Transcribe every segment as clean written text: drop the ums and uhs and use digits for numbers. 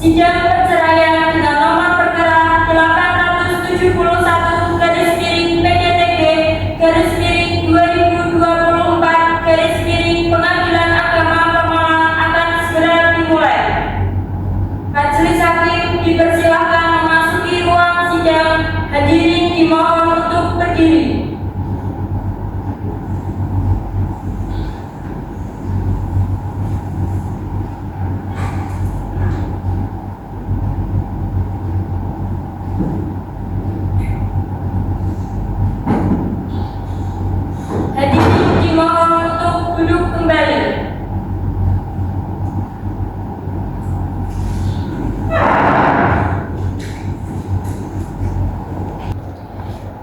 Sidang perceraian dengan nomor perkara 871 garis miring PDTG garis miring 2024 garis miring Pengadilan Agama Pemalang akan segera dimulai. Majelis hakim dipersilahkan memasuki ruang sidang. Hadirin dimohon untuk berdiri. Hadirin dimohon untuk duduk kembali.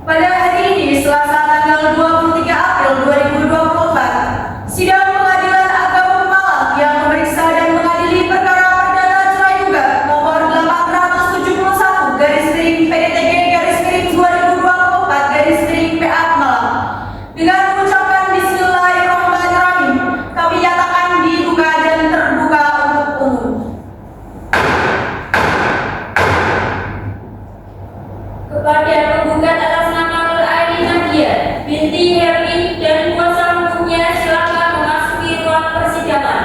Pada hari ini, Selasa tanggal 23 April 2024, sidang Pengadilan Agama Pemalang yang memeriksa dan mengadili perkara perdana cerai gugat nomor 871 garis miring PDTG garis miring 2024 garis miring PA Pemalang dengan mengucapkan Bismillahirrahmanirrahim, kami nyatakan dibuka dan terbuka untuk umum. Kepada penggugat atas nama Nur Aini Nadia binti Hermi dan kuasa hukumnya silakan memasuki ruang persidangan.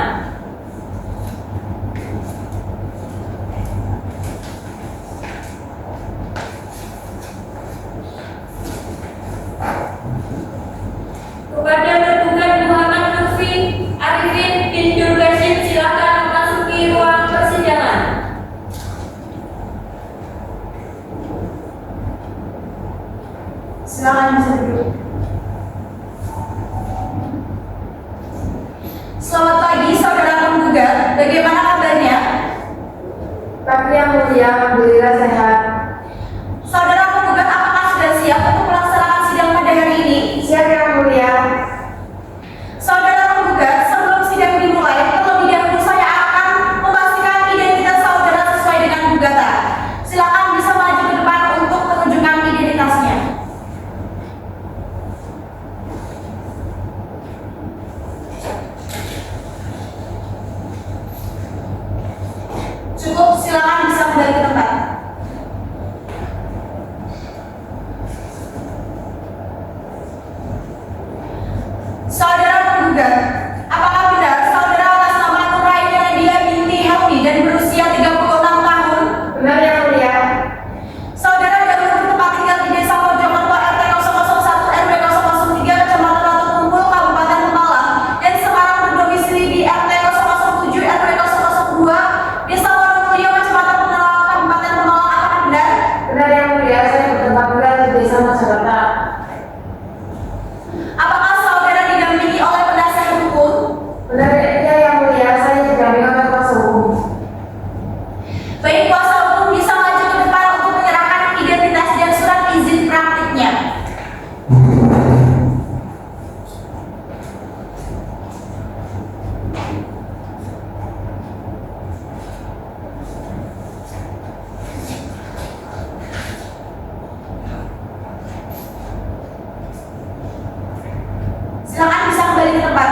Kepada tergugat Muhammad Lutfi Arifin bin Durgasin silakan memasuki ruang persidangan. Silakan bisa duduk. Selamat pagi saudara penggugat, bagaimana kabarnya? Pagi yang mulia, alhamdulillah sehat. Saudara penggugat, apakah sudah siap untuk melaksanakan sidang pada hari ini? Siap yang mulia. Saudara penggugat, sebelum sidang dimulai, terlebih dahulu saya akan memastikan identitas saudara sesuai dengan gugatan. Silakan bisa maju ke depan untuk menunjukkan identitasnya. Cukup, silakan bisa kembali ke tempat. Saudara penggugat, apakah benar saudara atas nama Nur Aini Nadia binti Helmi dan berusia 36 tahun? Benar yang mulia. Saudara dahulu bertempat tinggal di Desa Mojokerto RT 001 RW 003 Kecamatan Ratu Kumpul Kabupaten Pemalang dan sekarang berdomisili di RT 007 RW 002 Desa Wonomulyo Kecamatan Pemalang Kabupaten Pemalang. Apakah benar? Benar yang mulia, saya bertempat tinggal di Desa Masyarakat. Apakah saudara didampingi oleh penasihat hukum? Benar ya yang mulia, saya didampingi oleh kuasa hukum. Baik, kuasa hukum bisa maju ke depan untuk menyerahkan identitas dan surat izin praktiknya. Silakan bisa kembali ke tempat.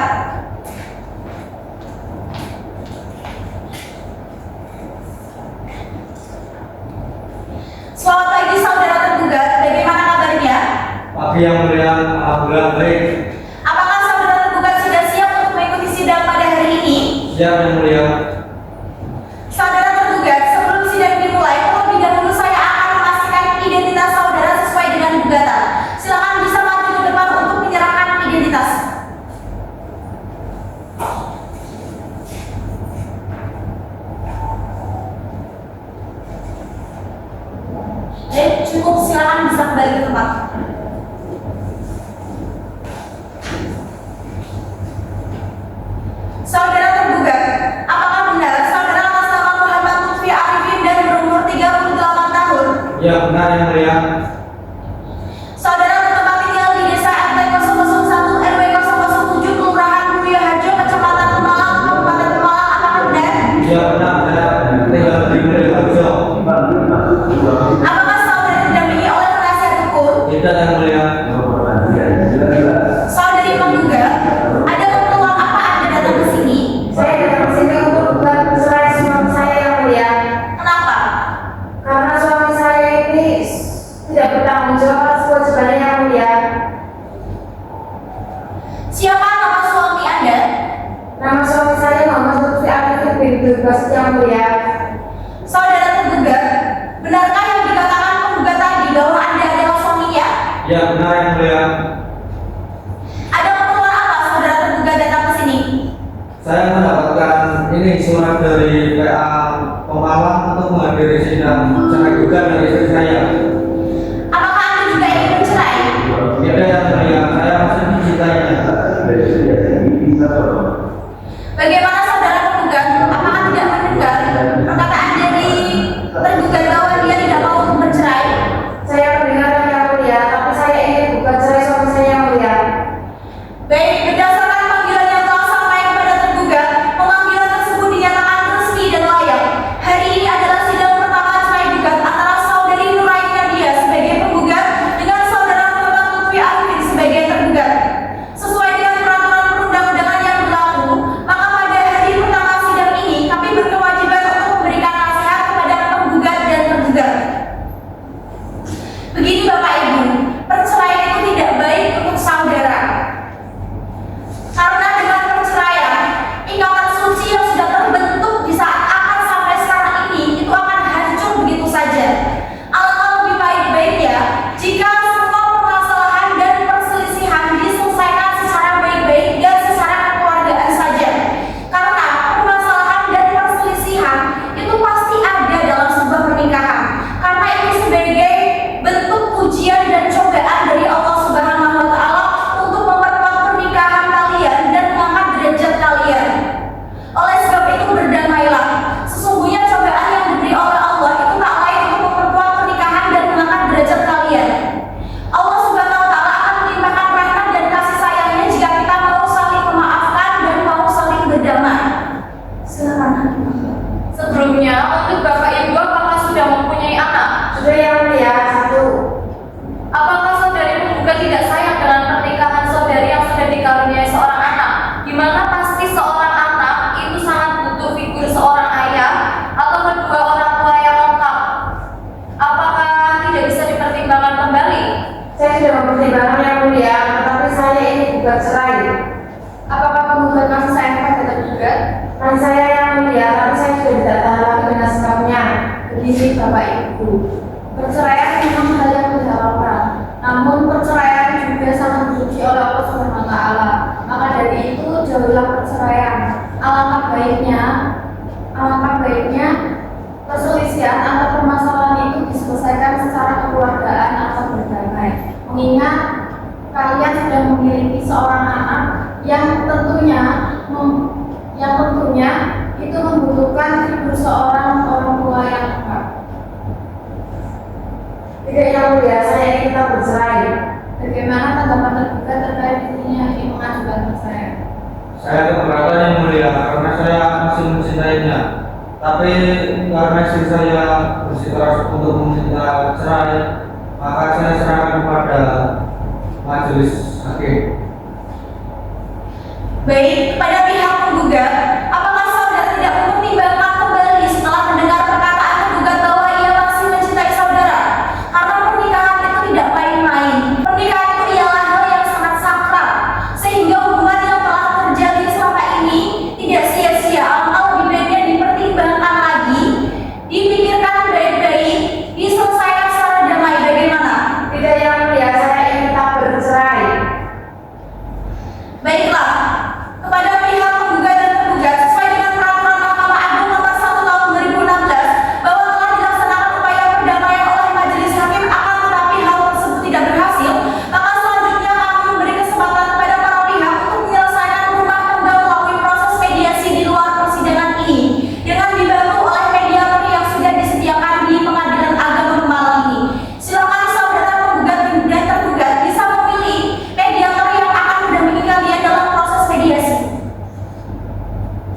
Selamat pagi saudara tergugat, bagaimana kabarnya? Pagi yang mulia, alhamdulillah baik. Apakah saudara tergugat sudah siap untuk mengikuti sidang pada hari ini? Siap yang mulia. Saudara tergugat, sebelum sidang dimulai, terlebih dahulu saya akan memastikan identitas saudara sesuai dengan gugatan. Silakan bisa maju ke depan untuk menyerahkan identitas. Cukup, silakan bisa kembali ke tempat. Saudara tergugat, apakah benar saudara atas nama Muhammad Lutfi Arifin dan berumur 38 tahun? Ya benar yang mulia. Saudara bertempat tinggal di Desa RT 001 RW 007 Kelurahan Mulyo Harjo Kecamatan Pemalang Kabupaten Pemalang. Apakah benar? Ya benar. Tinggal di Mulyo Harjo. Apakah saudara didampingi oleh penasihat hukum? Tidak yang mulia. Saudari penggugat, ada keperluan apa Anda datang ke sini? Saya datang ke sini untuk membuat surat suami saya yang mulia. Tidak benar yang mulia. Ada keperluan apa saudara tergugat datang ke sini? Saya mendapatkan ini surat dari PA Pemalang untuk menghadiri sidang cerai gugat dari istri saya. Apakah Anda juga ingin bercerai? Tidak yang mulia, saya masih mencintainya. Bagaimana saudara tergugat? Apakah tidak mendengar perkataan dari tergugat bahwa dia tidak mau untuk bercerai? Saya mendengar yang mulia, tapi saya ingin gugat cerai suami saya yang mulia. Baik, berdasarkan panggilan yang telah sampai kepada tergugat, pemanggilan tersebut dinyatakan resmi dan layak. Hari ini adalah sidang pertama cerai gugat antara saudari Nuraini Nadia sebagai penggugat dengan saudara Muhammad Lutfi Arifin sebagai tergugat. Sesuai dengan peraturan perundang-undangan yang berlaku, maka pada hari pertama sidang ini kami berkewajiban untuk memberikan nasihat kepada penggugat dan tergugat. Begini Bapak Ibu, perceraian itu tidak baik untuk saudara. Karena dengan perceraian, ikatan suci yang sudah terbentuk di saat akan sampai sekarang ini itu akan hancur begitu saja. Alangkah lebih baik-baiknya jika semua permasalahan dan perselisihan diselesaikan secara baik-baik dan secara kekeluargaan saja. Karena permasalahan dan perselisihan itu pasti ada dalam sebuah pernikahan. Karena itu sebagai bentuk ujian dan cobaan dari Allah Subhanahu wa taala untuk memperkuat pernikahan kalian dan mengangkat derajat kalian. Oleh sebab itu berdamailah. Sesungguhnya cobaan yang diberi oleh Allah itu tak lain untuk memperkuat pernikahan dan mengangkat derajat kalian. Allah Subhanahu wa taala akan melimpahkan rahmat dan kasih sayangnya jika kita mau saling memaafkan dan mau saling berdamai. Silakan. Sebelumnya, untuk Bapak Ibu apakah sudah mempunyai anak? Sudah yang mulia, satu. Apakah saudari penggugat tidak sayang dengan pernikahan saudari yang sudah dikaruniai seorang anak? Di mana pasti seorang anak itu sangat butuh figur seorang ayah atau kedua orang tua yang lengkap. Apakah tidak bisa dipertimbangkan kembali? Saya sudah mempertimbangkan yang mulia, tetapi saya ingin gugat cerai. Apakah penggugat masih sayang kepada tergugat? Masih saya yang mulia, tapi saya sudah tidak tahan lagi dengan sikapnya. Begini Bapak Ibu, perceraian memang hal yang diharapkan. Namun perceraian juga sangat diuji oleh Allah Subhanahu wa taala. Maka dari itu jauhilah perceraian. Alangkah baiknya perselisihan atau permasalahan itu diselesaikan secara kekeluargaan atau berdamai. Mengingat kalian sudah memiliki seorang anak yang tentunya itu membutuhkan figur seorang orang tua yang lengkap. Tidak yang mulia, saya ingin kita bercerai. Bagaimana tanggapan tergugat terkait dirinya ingin mengajukan perceraian? Saya keberatan yang mulia karena saya masih mencintainya. Tapi karena istri saya bersikeras untuk meminta cerai, maka saya serahkan kepada majelis hakim. Baik, kepada pihak penggugat, apakah saudara tidak mempertimbangkan kembali setelah mendengar perkataan penggugat bahwa ia masih mencintai saudara? Karena pernikahan itu tidak main-main. Pernikahan itu ialah hal yang sangat sakral, sehingga hubungan yang telah terjadi selama ini tidak sia-sia. Alangkah lebih baiknya dipertimbangkan lagi, dipikirkan baik-baik, diselesaikan secara damai. Bagaimana? Tidak yang mulia, saya ingin kita bercerai. Baiklah, kepada pihak penggugat dan tergugat sesuai dengan peraturan Mahkamah Agung nomor 1 tahun 2016 bahwa telah dilaksanakan upaya perdamaian oleh majelis hakim, akan tetapi hal tersebut tidak berhasil, maka selanjutnya kami memberi kesempatan kepada para pihak untuk menyelesaikan rumah tangga melalui proses mediasi di luar persidangan ini dengan dibantu oleh mediator yang sudah disediakan di Pengadilan Agama Pemalang ini. Silakan saudara penggugat dan tergugat bisa memilih mediator yang akan mendampingi kalian dalam proses mediasi.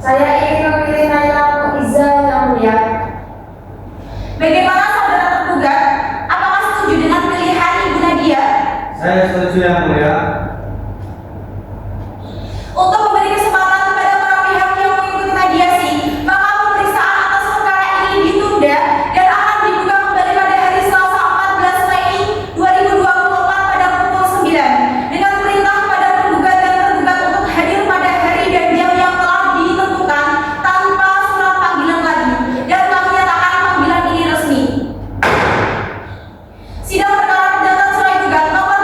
Saya ingin memilih Naila Iza yang mulia. Bagaimana saudara tergugat? Apakah setuju dengan pilihan Ibu Nadia? Saya setuju yang mulia. Untuk memberi kesempatan kepada para pihak yang mengikuti mediasi, maka pemeriksaan atas perkara ini ditunda dan akan dibuka kembali pada hari Selasa 14 Mei 2024 pada pukul 9 dengan perintah kepada penggugat dan tergugat untuk hadir pada hari dan jam yang telah ditentukan tanpa surat panggilan lagi, dan telah menyatakan panggilan ini resmi. Sidang perkara perdata cerai gugat nomor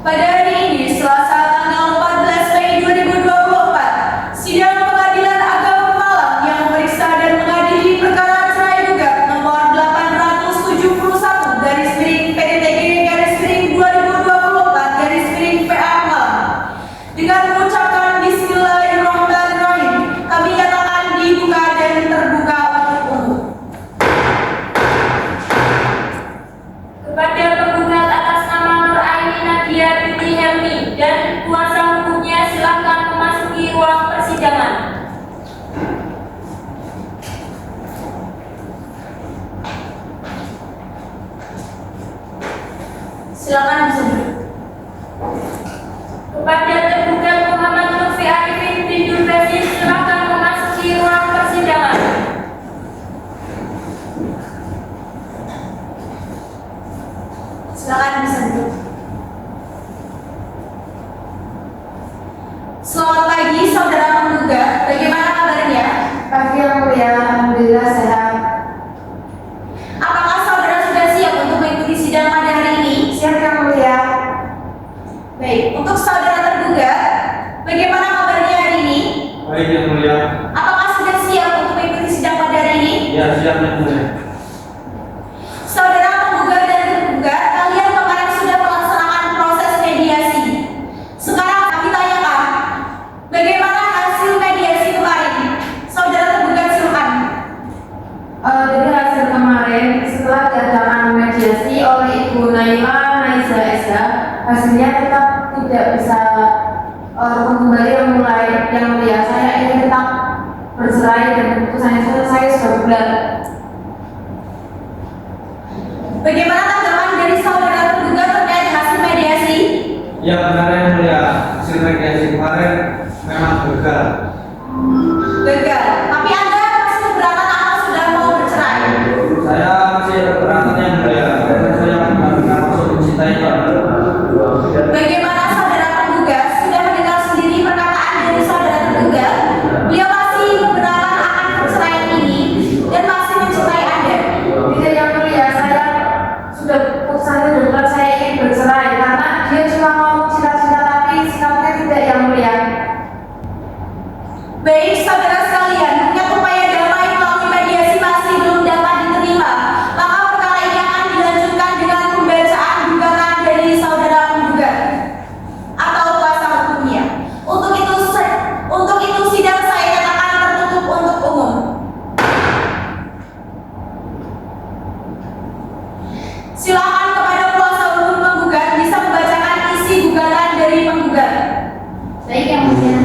Pada hari ini, Selasa tanggal 14 Mei 2024, sidang Pengadilan Agama Malang yang memeriksa dan mengadili perkara cerai gugat nomor 807/PDTG/2024/PA Malang. Dengan mengucapkan Bismillahirrahmanirrahim, kami nyatakan dibuka dan terbuka untuk umum. Kepada penggugat atas nama Nur Aini Nadia Binti Helmi dan kuasa hukumnya silakan memasuki ruang persidangan. Silakan bisa duduk. Kepada tergugat Muhammad Lutfi Arifin bin Durresi silakan memasuki ruang persidangan. Silakan bisa duduk. Selamat pagi, saudara penggugat. Bagaimana kabarnya? Pagi yang mulia, alhamdulillah sehat. Apakah saudara sudah siap untuk mengikuti sidang pada hari ini? Siap yang mulia. Baik, untuk saudara tergugat, bagaimana kabarnya hari ini? Baik yang mulia. Apakah sudah siap untuk mengikuti sidang pada hari ini? Ya, siap yang mulia. Saudara penggugat dan tergugat, kalian kemarin sudah melaksanakan proses mediasi. Sekarang kami tanyakan, bagaimana hasil mediasi kemarin? Saudara tergugat silakan. Dari hasil kemarin, setelah diadakan mediasi oleh Ibu Naila Naiza Esa, hasilnya tetap tidak bisa kembali memulai. Yang mulia, saya ingin tetap bercerai dan keputusannya selesai sudah bulat. Bagaimana tanggapan dari saudara tergugat terkait hasil mediasi? Ya, benar yang mulia. Hasil mediasi kemarin memang gagal. Gagal. Tapi Anda masih keberatan atau sudah mau bercerai? Saya masih keberatan yang mulia. Karena saya benar-benar masuk mencintainya. Bagaimana saudara tergugat sudah mendengar sendiri perkataan dari saudara tergugat? Beliau masih keberatan akan perceraian ini dan masih mencintai Anda. Tidak yang mulia, saya sudah keputusannya sudah bulat, saya ingin bercerai karena dia cuma mau cinta-cinta tapi sikapnya tidak yang mulia. Baik saudara sekalian, mengingat upaya damai melalui mediasi masih belum dapat diterima, maka perkara ini akan dilanjutkan dengan pembacaan gugatan dari saudara penggugat atau kuasa hukumnya. Untuk itu sidang saya nyatakan tertutup untuk umum. Silakan kepada kuasa hukum penggugat bisa membacakan isi gugatan dari penggugat. Baik yang mulia.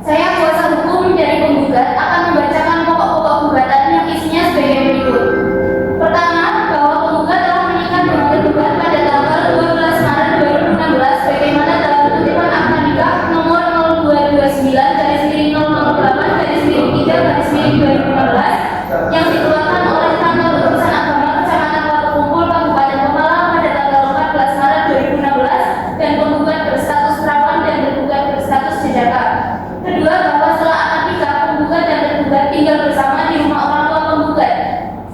Saya kuasa hukum dari penggugat akan membacakan pokok-pokok gugatan yang isinya sebagai berikut. Pertama, bahwa penggugat telah menikah dengan tergugat pada tanggal 12 Maret 2016 sebagaimana dalam kutipan akta nikah nomor 0229/008/3/2016 yang dikeluarkan oleh kantor urusan agama Kecamatan Watukumpul Kabupaten Pemalang pada tanggal 14 Maret 2016 dan penggugat berstatus perawan dan tergugat berstatus jejaka. Kedua, bahwa setelah akad nikah penggugat dan tergugat tinggal bersama di rumah orang tua penggugat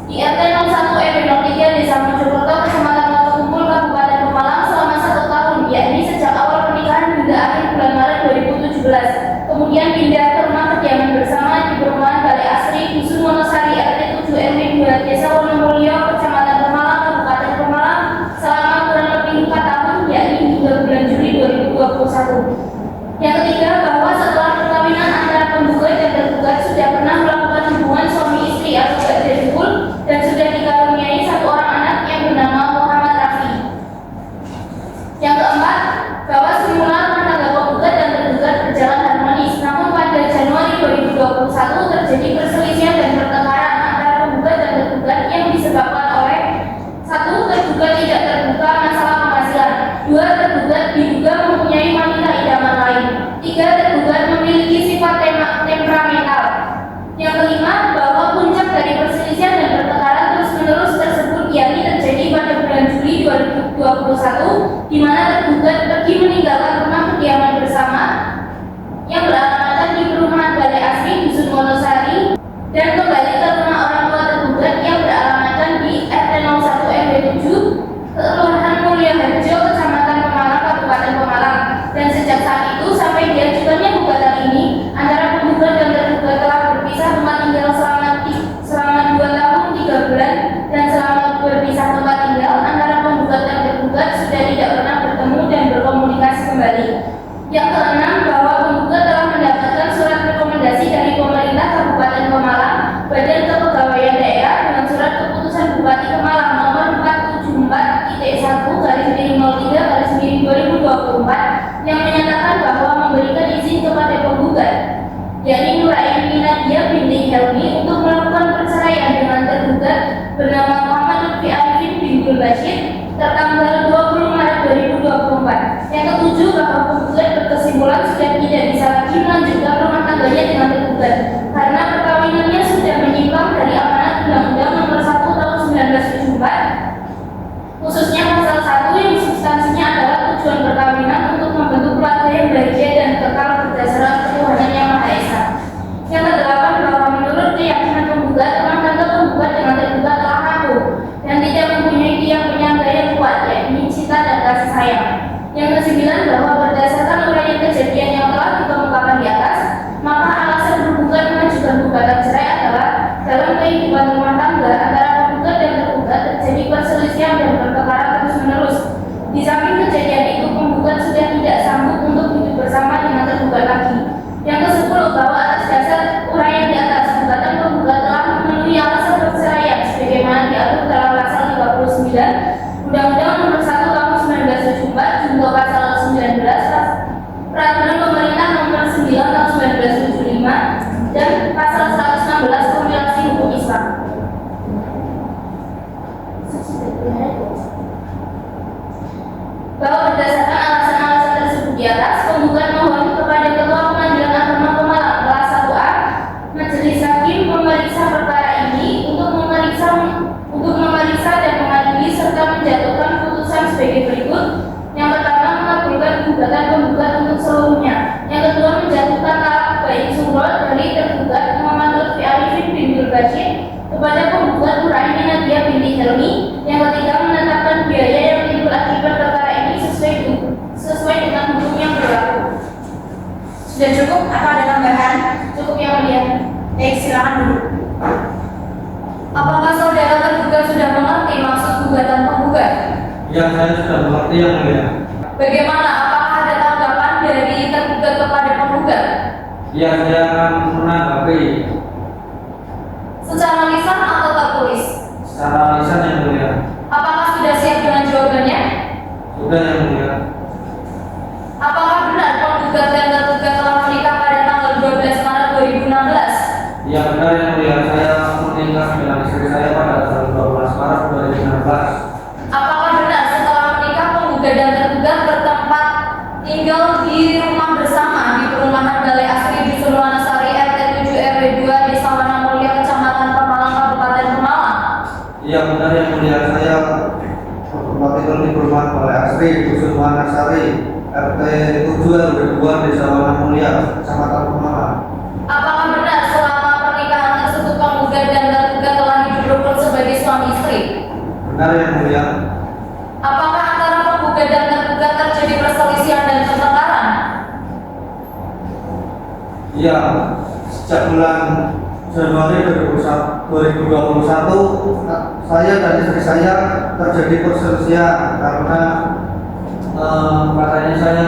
di RT 01 RW 03 Desa Mojokerto Kecamatan Watukumpul Kabupaten Pemalang selama 1 tahun, yakni sejak awal pernikahan hingga akhir bulan Maret 2017. Kemudian pindah ke rumah kediaman bersama di perumahan Balai Asri Dusun Wonosari RT 7 RW 2 Desa Wonomulyo Kecamatan Pemalang Kabupaten Pemalang selama kurang lebih 4 tahun, yakni hingga bulan Juli 2021. Yang ketiga, bahwa setelah perkawinan antara penggugat dan tergugat sudah pernah melakukan hubungan suami istri atau gadis dan sudah dikaruniai 1 orang anak yang bernama Muhammad Rafi. Yang keempat, bahwa semula rumah tangga penggugat dan tergugat berjalan harmonis, namun pada Januari 2021 terjadi perselisihan dan pertengkaran antara penggugat dan tergugat yang disebabkan oleh 1. Tergugat tidak terbuka masalah penghasilan. 2. Tergugat diduga mempunyai wanita idaman lain. 3. Tergugat memiliki sifat temperamental. Yang kelima, bahwa puncak dari perselisihan dan pertengkaran terus-menerus tersebut yakni terjadi pada bulan Juli 2021 di mana tergugat pergi meninggalkan rumah kediaman bersama yang beralamatkan di perumahan Balai Asri Dusun Wonosari dan kembali ke rumah orang tua tergugat yang beralamatkan di RT 01 RW 7 Yang ketujuh, bahwa penggugat berkesimpulan sudah tidak bisa lagi melanjutkan rumah tangganya dengan tergugat karena perkawinannya sudah menyimpang dari amanat Undang-Undang Nomor 1 Tahun 1974, khususnya pasal 1 yang substansinya adalah tujuan perkawinan untuk membentuk keluarga yang bahagia dan kekal berdasarkan ketuhanan yang Maha Esa. Yang kedelapan, bahwa menurut keyakinan penggugat, rumah tangga penggugat dengan tergugat telah rapuh dan tidak mempunyai tiang penyangga yang kuat, yakni cinta dan kasih sayang. Yang kesembilan, bahwa berdasarkan uraian kejadian yang telah dikemukakan di atas, maka alasan penggugat mengajukan gugatan cerai adalah dalam kehidupan rumah tangga antara penggugat dan tergugat terjadi perselisihan dan pertengkaran terus-menerus. Di samping kejadian itu, penggugat sudah tidak sanggup untuk hidup bersama dengan tergugat lagi. Yang kesepuluh, bahwa atas dasar uraian di atas, gugatan penggugat telah memenuhi alasan perceraian sebagaimana diatur dalam pasal 39 Undang-Undang Nomor 1 Tahun 1974 junto pasal 19 Peraturan Pemerintah Nomor 9 Tahun 1975 dan pasal 116 Kompilasi Hukum Islam. Bahwa berdasarkan alasan-alasan tersebut di atas, penggugat mohon kepada Ketua Pengadilan Agama Pemalang kelas 1A Majelis Hakim memeriksa perkara ini untuk memeriksa dan mengadili serta menjatuhkan putusan sebagai berikut. Yang pertama, mengabulkan gugatan penggugat untuk seluruhnya. Yang kedua, menjatuhkan talak baik surut dari tergugat Muhammad Lutfi Arifin bin Bashir kepada penggugat Nuraini Nadia binti Helmi. Yang ketiga, menetapkan biaya yang timbul akibat perkara ini sesuai dengan hukum yang berlaku. Sudah cukup atau ada tambahan? Cukup yang mulia. Baik, silakan dulu. Apakah saudara tergugat sudah mengerti maksud gugatan penggugat? Ya, saya sudah mengerti yang mulia. Bagaimana? Apakah ada tanggapan dari tergugat kepada penggugat? Ya, saya akan menanggapi Secara lisan atau tertulis? secara lisan yang mulia. Apakah sudah siap dengan jawabannya? Sudah yang mulia. Apakah benar penggugat dan tergugat telah menikah pada tanggal 12 Maret 2016? Ya, benar yang mulia. Saya menikah dengan istri saya pada tanggal 12 Maret 2016. Apakah benar setelah menikah penggugat dan tergugat bertempat tinggal di rumah bersama di perumahan Balai Asri di Wonosari RT 7 RW 2 Desa Wanamulya Kecamatan Pemalang Kabupaten Pemalang? Iya, benar yang mulia. Saya bertempat tinggal di perumahan Balai Asri Dusun Wanasari RT 7 RW 2 Desa Wanamulya Kecamatan Pemalang. Apakah benar selama pernikahan tersebut penggugat dan tergugat telah hidup rukun sebagai suami istri? Benar yang mulia. Apakah antara penggugat dan tergugat terjadi perselisihan dan pertengkaran? Iya, sejak bulan Januari 2021 saya dan istri saya terjadi perselisihan karena katanya saya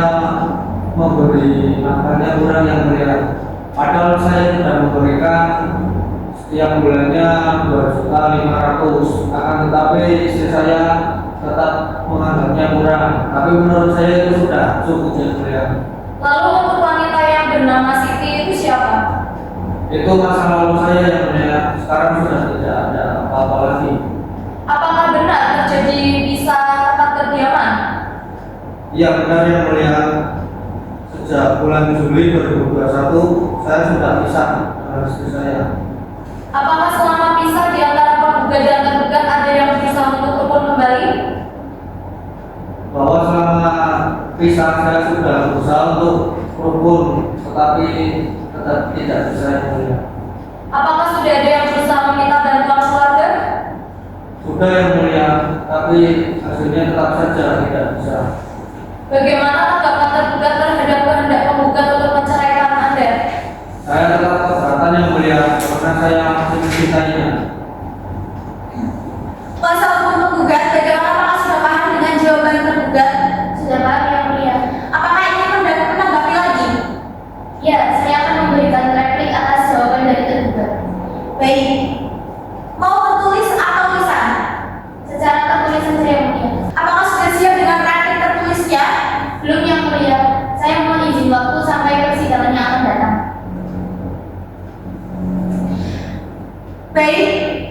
memberi nafkahnya kurang yang mulia. Padahal saya sudah memberikan setiap bulannya 2.500.000, akan tetapi istri saya tetap menganggapnya kurang. Tapi menurut saya itu sudah cukup yang mulia. Lalu untuk wanita yang bernama Siti itu siapa? Itu masa lalu saya yang mulia. Sekarang sudah tidak ada apa-apa lagi. Apakah benar terjadi pisah tempat kediaman? Iya, benar yang mulia. Sejak bulan Juli 2021 saya sudah pisah dengan istri saya. Apakah selama pisah di antara penggugat dan tergugat ada yang berusaha untuk rukun kembali? Bahwa selama pisah saya sudah berusaha untuk rukun, tetapi tetap tidak bisa yang mulia. Apakah sudah ada yang berusaha meminta bantuan keluarga? Sudah yang mulia, tapi hasilnya tetap saja tidak bisa. Bagaimana tanggapan tergugat terhadap kehendak penggugat untuk menceraikan Anda? Saya tetap keberatan yang mulia karena saya masih mencintainya. Kuasa hukum penggugat, bagaimana apakah sudah paham dengan jawaban tergugat? Sudah paham yang mulia. Apakah ingin menanggapi lagi? Ya, saya akan memberikan replik atas jawaban dari tergugat. Baik. Mau tertulis atau lisan? Secara tertulis saja yang mulia. Apakah sudah siap dengan replik tertulisnya? Belum yang mulia. Saya mohon izin waktu sampai persidangan yang akan datang. Baik.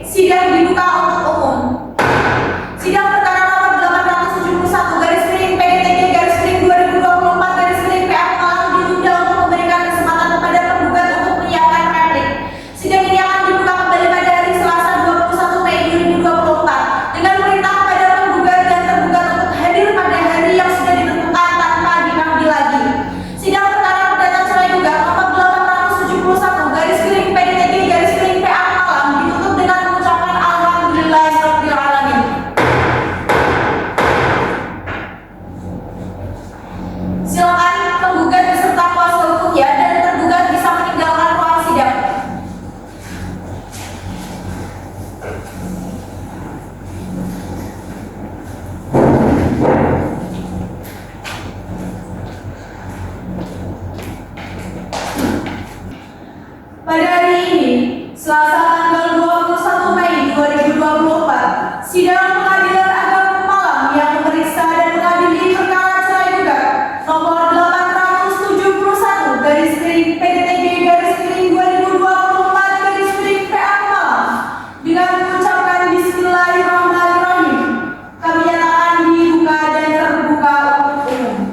Sidang Pengadilan Agama Malang yang memeriksa dan mengadili perkara cerai gugat nomor 871 garis miring PDTG garis miring 2024 garis miring PA Malang dengan mengucapkan Bismillahirrahmanirrahim. Kami nyatakan dibuka dan terbuka untuk umum.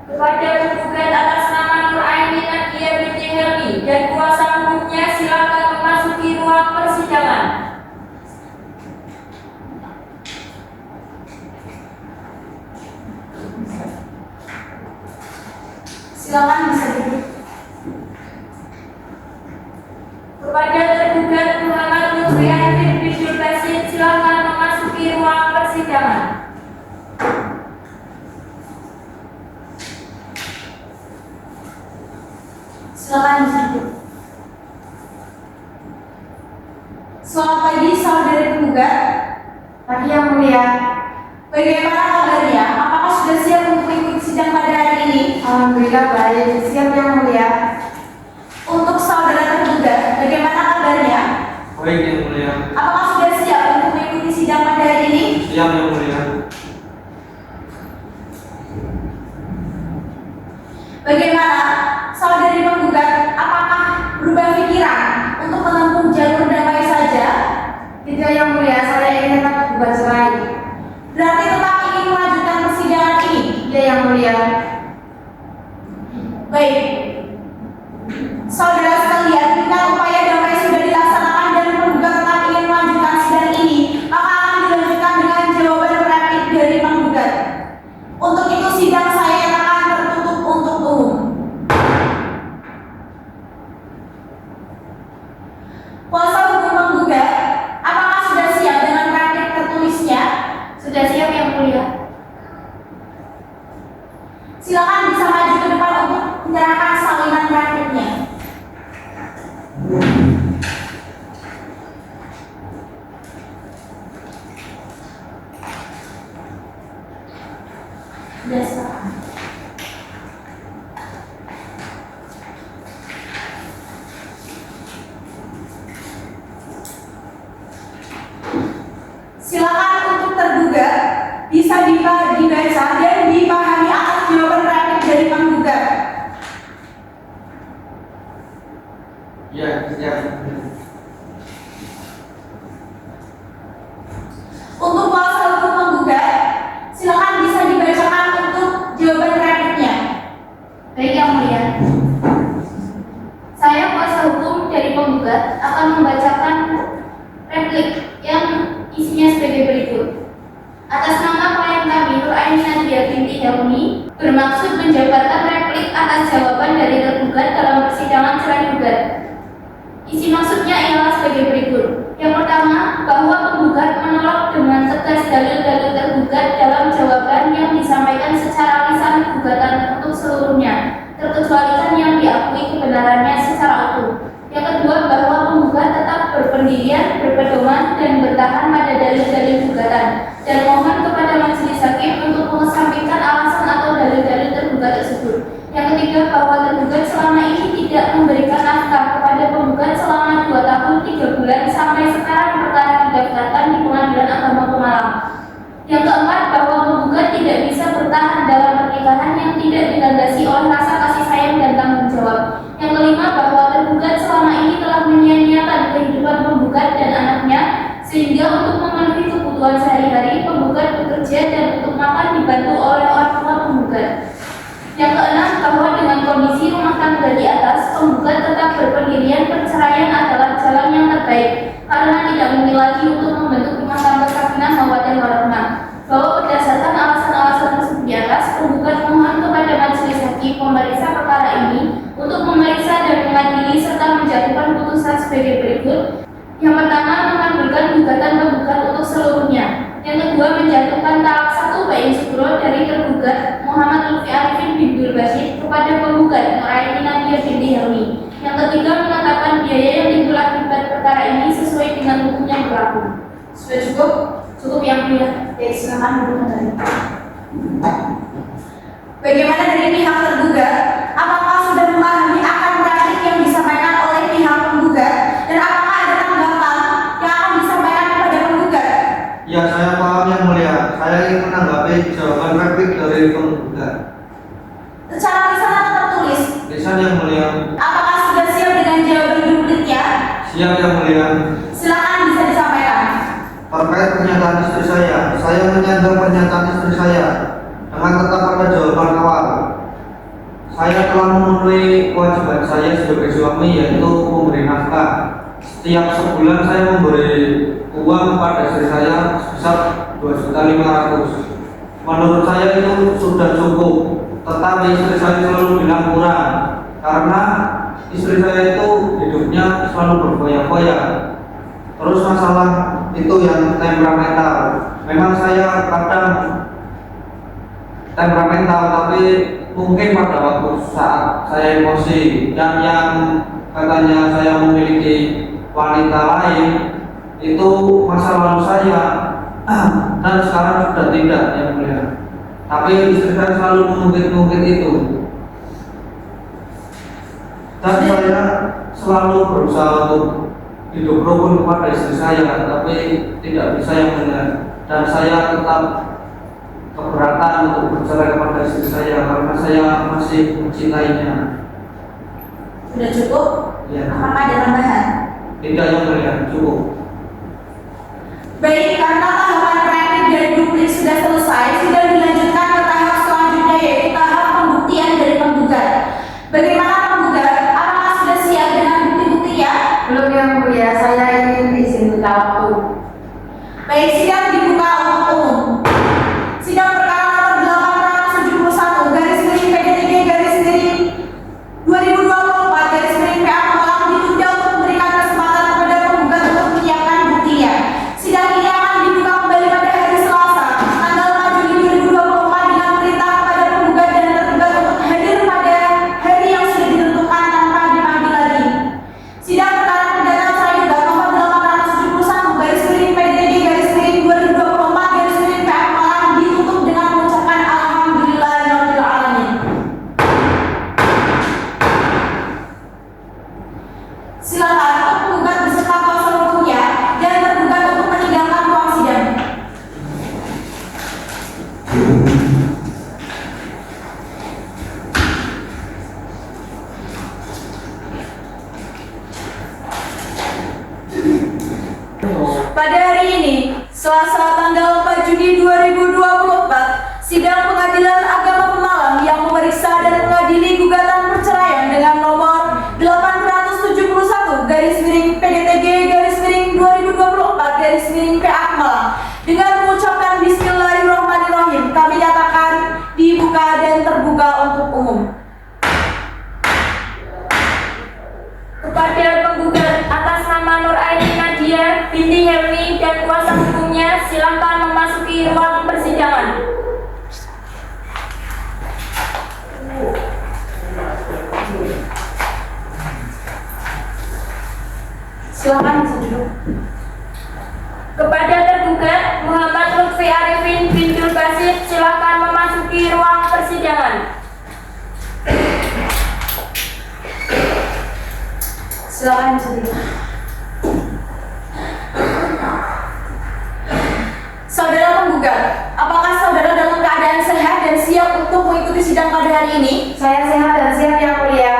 Kepada tergugat atas nama Nur Aini Nadia binti Helmi dan kuasa hukumnya silakan memasuki ruang persidangan. Silakan bisa duduk. Kepada tergugat Muhammad Lutfi Arifin Bidul Basit silakan memasuki ruang persidangan. Silakan bisa duduk. Selamat pagi saudara tergugat. Pagi yang mulia. Bagaimana kabarnya? Apakah sudah siap untuk mengikuti sidang pada hari ini? Alhamdulillah baik. Siap yang mulia. Untuk saudara tergugat, bagaimana kabarnya? Baik yang mulia. Apakah sudah siap untuk mengikuti sidang pada hari ini? Siap yang mulia. Bagaimana saudari penggugat? Apakah berubah pikiran untuk menempuh jalur damai saja? Tidak yang mulia, saya ingin tetap gugat cerai. Berarti tetap ingin melanjutkan persidangan ini? Iya yang mulia. Baik. Saudara sekalian, jika upaya damai sudah dilaksanakan dan penggugat tetap ingin melanjutkan sidang ini, maka akan dilanjutkan dengan jawaban rapid dari penggugat. Untuk itu sidang saya akan tertutup untuk umum. Kuasa hukum penggugat, apakah sudah siap dengan praktik tertulisnya? Sudah siap yang mulia. Silakan bisa maju ke depan untuk menyerahkan salinan praktiknya. Sudah silakan. Silakan untuk tergugat bisa dibaca dan dipahami atas jawaban rapid dari penggugat. Iya, siap. Untuk kuasa hukum penggugat, silakan bisa dibacakan untuk jawaban rapidnya. Baik yang mulia. Saya kuasa hukum dari penggugat akan membacakan replik yang isinya sebagai berikut. Atas nama klien kami Nur Aini Nadia binti Helmi bermaksud menjabarkan replik atas jawaban dari tergugat dalam persidangan cerai gugat. Isi maksudnya ialah sebagai berikut. Yang pertama, bahwa penggugat menolak dengan tegas dalil-dalil tergugat dalam jawaban yang disampaikan secara lisan gugatan untuk seluruhnya, terkecualikan yang diakui kebenarannya secara utuh. Yang kedua, bahwa penggugat tetap berpendirian, berpedoman, dan bertahan pada dalil-dalil gugatan, dan mohon kepada majelis hakim untuk mengesampingkan alasan atau dalil-dalil tergugat tersebut. Yang ketiga, bahwa tergugat selama ini tidak memberikan nafkah kepada penggugat selama 2 tahun 3 bulan sampai sekarang perkara didaftarkan di Pengadilan Agama Pemalang. Yang keempat, bahwa penggugat tidak bisa bertahan dalam pernikahan yang tidak dilandasi oleh rasa kasih sayang dan tanggung jawab. Yang kelima, bahwa tergugat selama ini telah menyia-nyiakan kehidupan penggugat dan anaknya, sehingga untuk memenuhi kebutuhan sehari-hari penggugat bekerja dan untuk makan dibantu oleh orang tua penggugat. Yang keenam, bahwa dengan kondisi rumah tangga di atas, penggugat tetap berpendirian perceraian adalah jalan yang terbaik karena tidak mungkin lagi untuk membentuk rumah tangga sakinah mawaddah warahmah. Bahwa berdasarkan alasan-alasan tersebut di atas, penggugat mohon kepada majelis hakim pemeriksa perkara ini untuk memeriksa dan mengadili serta menjatuhkan putusan sebagai berikut. Yang pertama, mengabulkan gugatan penggugat untuk seluruhnya. Yang kedua, menjatuhkan talak 1 bain sugro dari tergugat Muhammad Lutfi Arifin Bidul Basit kepada penggugat Nur Aini Nadia binti Helmi. Yang ketiga, menetapkan biaya yang timbul akibat perkara ini sesuai dengan hukum yang berlaku. Sudah cukup? Cukup yang mulia. Baik, silakan duduk kembali. Bagaimana dari pihak tergugat? Apakah sudah memahami akan praktik yang disampaikan oleh pihak penggugat? Siap yang mulia. Silakan bisa disampaikan. Terkait pernyataan istri saya menyandang pernyataan istri saya dengan tetap pada jawaban awal. Saya telah memenuhi kewajiban saya sebagai suami, yaitu memberi nafkah. Setiap sebulan saya memberi uang kepada istri saya sebesar 2.500.000. Menurut saya itu sudah cukup, tetapi istri saya selalu bilang kurang karena istri saya itu hidupnya selalu berfoya-foya. Terus masalah itu yang temperamental. Memang saya kadang temperamental, tapi mungkin pada waktu saat saya emosi dan yang katanya saya memiliki wanita lain itu masa lalu saya dan sekarang sudah tidak yang mulia. Tapi istri saya selalu mengungkit-ungkit itu dan saya selalu berusaha untuk hidup rukun kepada istri saya, tapi tidak bisa yang mulia. Dan saya tetap keberatan untuk bercerai kepada istri saya karena saya masih mencintainya. Sudah cukup? Ya. Apakah ada tambahan? Tidak yang mulia, cukup. Baik, karena tahapan preventif dari duplik sudah selesai, sudah dilanjutkan ke tahap selanjutnya, yaitu tahap pembuktian dari penggugat. Bagaimana penggugat? Apakah sudah siap dengan bukti-buktinya? Belum yang mulia, saya ingin izin minta waktu. Baik, sidang dibuka untuk umum. Sidang perkara nomor 871 garis miring PDTG garis miring 2024 garis miring PA Malang ditunda untuk memberikan kesempatan kepada penggugat untuk menyiapkan buktinya. Sidang ini akan dibuka kembali pada hari Selasa, tanggal 4 Juli 2024 dengan perintah kepada penggugat dan tergugat untuk hadir pada hari yang sudah ditentukan tanpa dipanggil lagi. Sidang perkara perdana cerai gugat nomor 871 garis miring PDTG garis miring 2024 garis miring PA Malang ditutup dengan mengucapkan alhamdulillahirabbil alamin. Silakan untuk penggugat beserta kuasa hukumnya dan tergugat untuk meninggalkan ruang sidang. Pada hari ini, Selasa tanggal 4 Juni 2024, sidang Pengadilan Agama Pemalang yang memeriksa dan mengadili gugatan perceraian dengan nomor 871 garis miring PDTG garis miring 2024 garis miring PA Malang dengan mengucapkan Bismillahirrahmanirrahim kami nyatakan dibuka dan terbuka untuk umum. Kepada penggugat atas nama Nur Aini Nadia binti Helmi dan kuasa hukumnya, silakan memasuki ruang persidangan. Silakan bisa duduk. Kepada tergugat Muhammad Lutfi Arifin bin Basit, silakan memasuki ruang persidangan. Silakan bisa duduk. Saudara penggugat, apakah saudara dalam keadaan sehat dan siap untuk mengikuti sidang pada hari ini? Saya sehat dan siap yang mulia.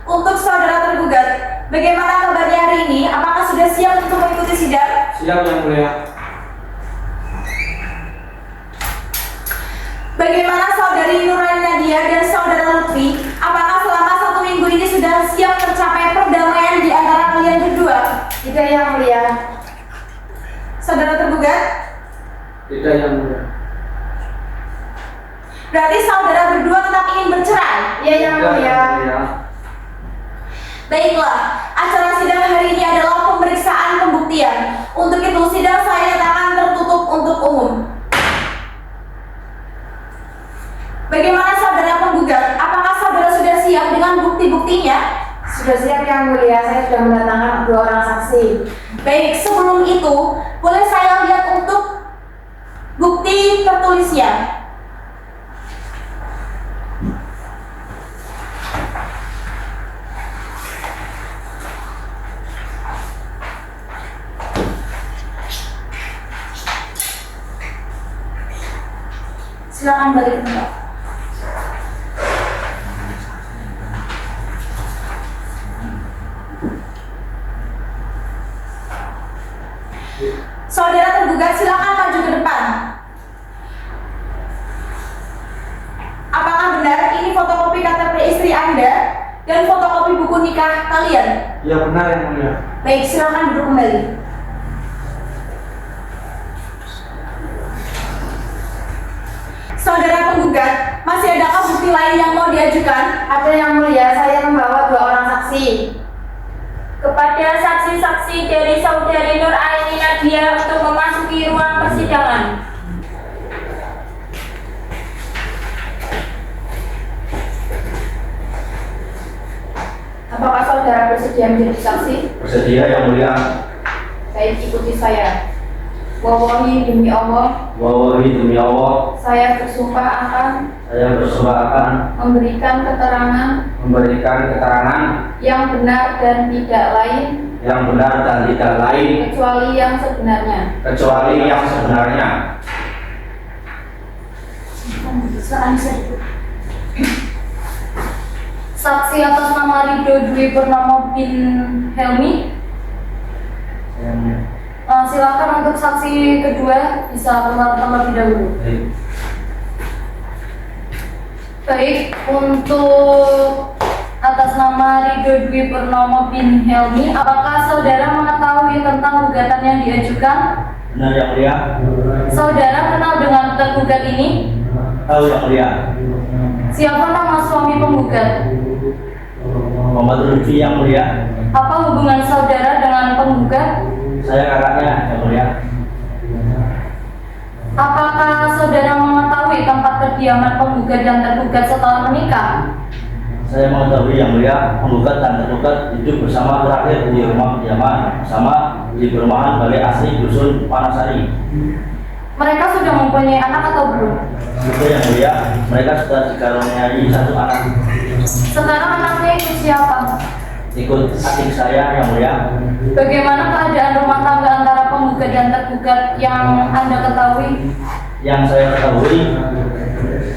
Untuk saudara tergugat, bagaimana kabarnya hari ini? Apakah sudah siap untuk mengikuti sidang? Siap yang mulia. Bagaimana saudari Nuraini Nadia dan saudara Lutfi? Apakah selama 1 minggu ini sudah siap tercapai perdamaian di antara kalian berdua? Tidak yang mulia. Saudara tergugat? Tidak yang mulia. Berarti saudara berdua tetap ingin bercerai? Iya yang Tidak mulia. yang mulia. Baiklah, acara sidang hari ini adalah pemeriksaan pembuktian. Untuk itu, sidang saya nyatakan tertutup untuk umum. Bagaimana saudara penggugat? Apakah saudara sudah siap dengan bukti-buktinya? Sudah siap yang mulia, saya sudah mendatangkan 2 orang saksi. Baik, sebelum itu, boleh saya lihat untuk bukti tertulisnya. Silakan balik ke tempat. Saudara tergugat silakan maju ke depan. Apakah benar ini fotokopi KTP istri Anda dan fotokopi buku nikah kalian? Ya benar yang mulia. Baik, silakan duduk kembali. Saudara penggugat, masih adakah bukti lain yang mau diajukan? Ada yang mulia, saya membawa 2 orang saksi. Kepada saksi-saksi dari saudari Nur Aini Nadia untuk memasuki ruang persidangan. Apakah saudara bersedia menjadi saksi? Bersedia yang mulia. Baik, ikuti saya. Wallahi demi Allah, Wallahi demi Allah, saya bersumpah akan memberikan keterangan yang benar dan tidak lain kecuali yang sebenarnya. Saksi atas nama Ridho Dwi Purnomo bin Helmi. Silakan untuk saksi kedua bisa keluar terlebih dahulu. Baik, untuk atas nama Ridho Dwi Purnomo bin Helmi, apakah saudara mengetahui tentang gugatan yang diajukan? Benar yang mulia. Saudara kenal dengan tergugat ini? Tahu yang mulia. Siapa nama suami penggugat? Muhammad Lutfi yang mulia. Apa hubungan saudara dengan penggugat? Saya kakaknya yang mulia. Apakah saudara mengetahui tempat kediaman penggugat dan tergugat setelah menikah? Saya mengetahui yang mulia, penggugat dan tergugat hidup bersama terakhir di rumah kediaman bersama di perumahan Balai Asri Dusun Panasari. Mereka sudah mempunyai anak atau belum? Itu yang mulia, mereka sudah dikaruniai 1 anak. Sekarang anaknya itu siapa? Ikut adik saya yang mulia. Bagaimana keadaan rumah tangga antara penggugat dan tergugat yang Anda ketahui? Yang saya ketahui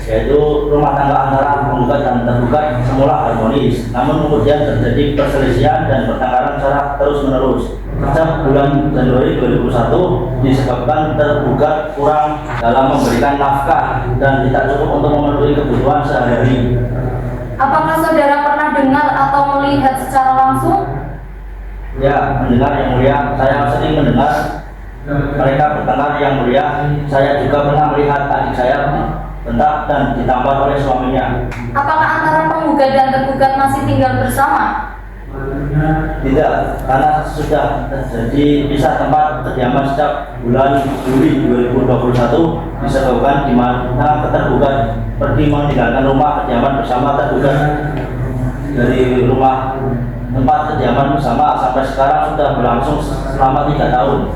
yaitu rumah tangga antara penggugat dan tergugat semula harmonis, namun kemudian terjadi perselisihan dan pertengkaran secara terus-menerus. Sejak bulan Januari 2001 disebabkan tergugat kurang dalam memberikan nafkah dan tidak cukup untuk memenuhi kebutuhan sehari-hari. Apakah saudara pernah dengar atau melihat secara langsung? Ya, mendengar yang mulia. Saya sering mendengar mereka bertengkar yang mulia. Saya juga pernah melihat adik saya bentak dan ditampar oleh suaminya. Apakah antara penggugat dan tergugat masih tinggal bersama? Tidak, karena sudah terjadi pisah tempat kediaman sejak bulan Juli 2021 disebabkan di mana tergugat pergi meninggalkan rumah kediaman bersama tergugat dari rumah tempat kediaman bersama sampai sekarang sudah berlangsung selama 3 tahun.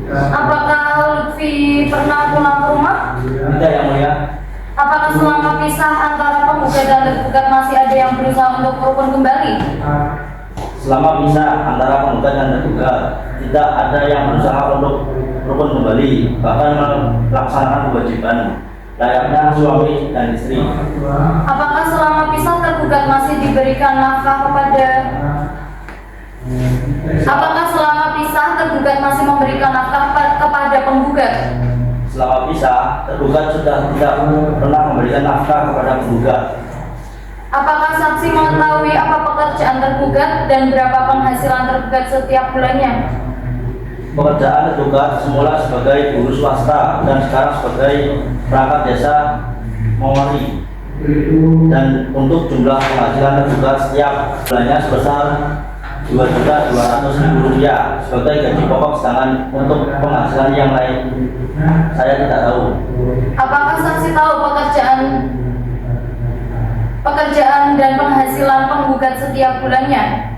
Apakah Lutfi pernah pulang ke rumah? Tidak yang mulia. Apakah selama pisah antara penggugat dan tergugat masih ada yang berusaha untuk rukun kembali? Selama pisah antara penggugat dan tergugat tidak ada yang berusaha untuk rukun kembali, bahkan melaksanakan kewajiban layaknya suami dan istri. Apakah selama pisah tergugat masih diberikan nafkah kepada? Apakah selama pisah tergugat masih memberikan nafkah kepada penggugat? Selama pisah, tergugat sudah tidak pernah memberikan nafkah kepada penggugat. Apakah saksi mengetahui apa pekerjaan tergugat dan berapa penghasilan tergugat setiap bulannya? Pekerjaan tergugat semula sebagai guru swasta dan sekarang sebagai perangkat desa Mongori. Dan untuk jumlah penghasilan tergugat setiap bulannya sebesar Rp2.200.000 sebagai gaji pokok, sedangkan untuk penghasilan yang lain saya tidak tahu. Apakah saksi tahu pekerjaan dan penghasilan penggugat setiap bulannya?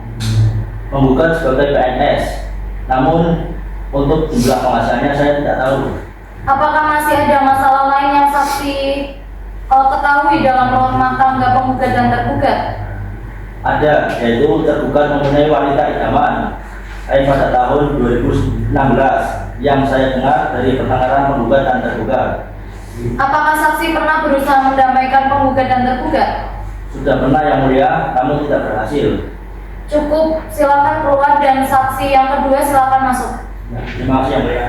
Penggugat sebagai PNS, namun untuk jumlah penghasilannya saya tidak tahu. Apakah masih ada masalah lain yang saksi ketahui dalam rumah tangga penggugat dan tergugat? Ada, yaitu tergugat mempunyai wanita idaman pada tahun 2016 yang saya dengar dari pertengkaran penggugat dan tergugat. Apakah saksi pernah berusaha mendamaikan penggugat dan tergugat? Sudah pernah yang mulia, namun tidak berhasil. Cukup, silakan keluar dan saksi yang kedua silakan masuk. Terima kasih yang mulia.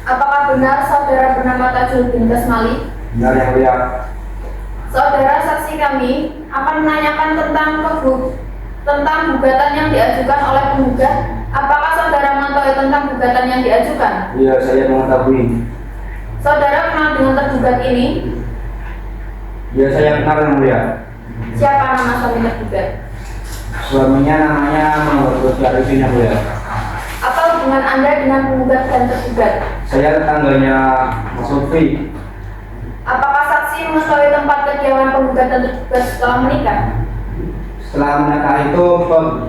Apakah benar saudara bernama Tajul bin Kasmali? Benar yang mulia. Saudara saksi kami akan menanyakan tentang gugatan yang diajukan oleh penggugat. Apakah saudara mengetahui tentang gugatan yang diajukan? Iya, saya mengetahui. Saudara kenal dengan tergugat ini? Iya, saya kenal yang mulia. Siapa nama suami tergugat? Suaminya namanya Muhammad Arifin yang mulia. Apa hubungan Anda dengan penggugat dan tergugat? Saya tetangganya Mas Lutfi. Apakah saksi mengetahui tempat kediaman penggugat dan tergugat setelah menikah? Setelah menikah itu,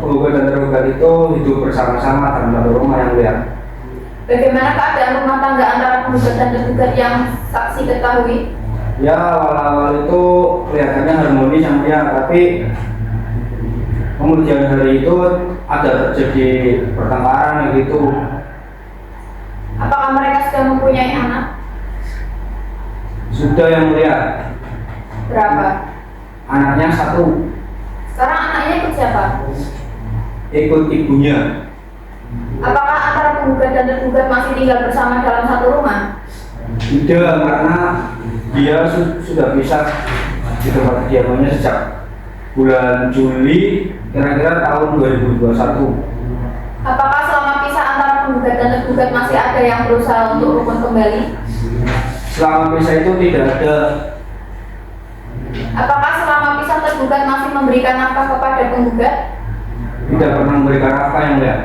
penggugat dan tergugat itu hidup bersama-sama dalam satu rumah yang mulia. Bagaimana keadaan rumah tangga antara penggugat dan tergugat yang saksi ketahui? Ya, awal-awal itu kelihatannya harmonis yang mulia, tapi kemudian hari itu ada terjadi pertengkaran gitu. Apakah mereka sudah mempunyai anak? Sudah yang mulia. Berapa? Anaknya 1. Sekarang anaknya ikut siapa? Ikut ibunya. Apakah antara penggugat dan tergugat masih tinggal bersama dalam satu rumah? Tidak, karena dia sudah pisah di tempat kediamannya sejak bulan Juli kira-kira tahun 2021. Apakah selama pisah antara penggugat dan tergugat masih ada yang berusaha untuk rukun kembali? Selama pisah itu tidak ada. Apakah selama pisah tergugat masih memberikan nafkah kepada penggugat? Tidak pernah memberikan apa yang mulia.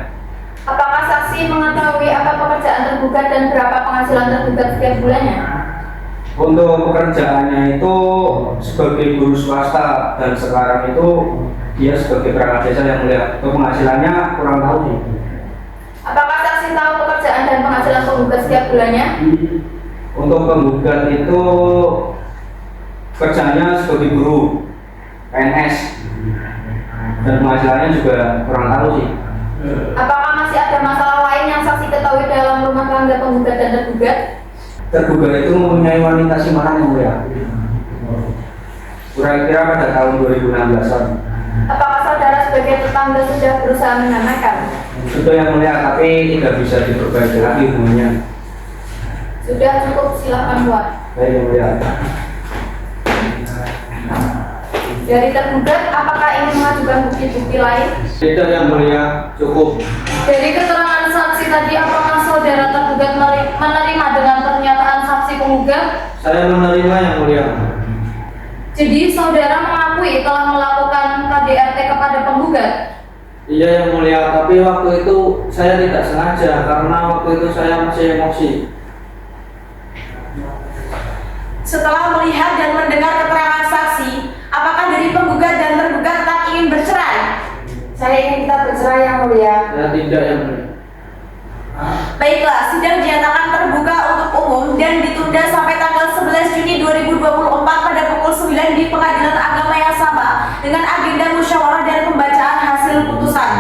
Apakah saksi mengetahui apa pekerjaan tergugat dan berapa penghasilan tergugat setiap bulannya? Untuk pekerjaannya itu sebagai guru swasta dan sekarang itu dia sebagai perangkat desa yang mulia. Untuk penghasilannya kurang tahu sih. Apakah saksi tahu pekerjaan dan penghasilan penggugat setiap bulannya? Untuk penggugat itu kerjanya sebagai guru PNS dan penghasilannya juga kurang tahu sih. Apakah masih ada masalah lain yang saksi ketahui dalam rumah tangga penggugat dan tergugat? Tergugat itu mempunyai wanita simpanan yang mulia. Kira-kira pada tahun 2016-an. Apakah saudara sebagai tetangga sudah berusaha menenangkan? Sudah yang mulia, tapi tidak bisa diperbaiki lagi hubungannya. Sudah cukup, silakan buat. Baik yang mulia. Dari tergugat, apakah ingin mengajukan bukti-bukti lain? Tidak yang mulia, cukup. Dari keterangan saksi tadi, apakah saudara tergugat menerima dengan pernyataan saksi penggugat? Saya menerima yang mulia. Jadi saudara mengakui telah melakukan KDRT kepada penggugat? Iya yang mulia, tapi waktu itu saya tidak sengaja karena waktu itu saya masih emosi. Setelah melihat dan mendengar keterangan saksi, apakah dari penggugat dan tergugat tetap ingin bercerai? Saya ingin kita bercerai yang mulia. Saya tidak yang mulia. Baiklah, sidang dinyatakan terbuka untuk umum dan ditunda sampai tanggal 11 Juni 2024 pada pukul 9 di Pengadilan Agama yang sama dengan agenda musyawarah dan pembacaan hasil putusan.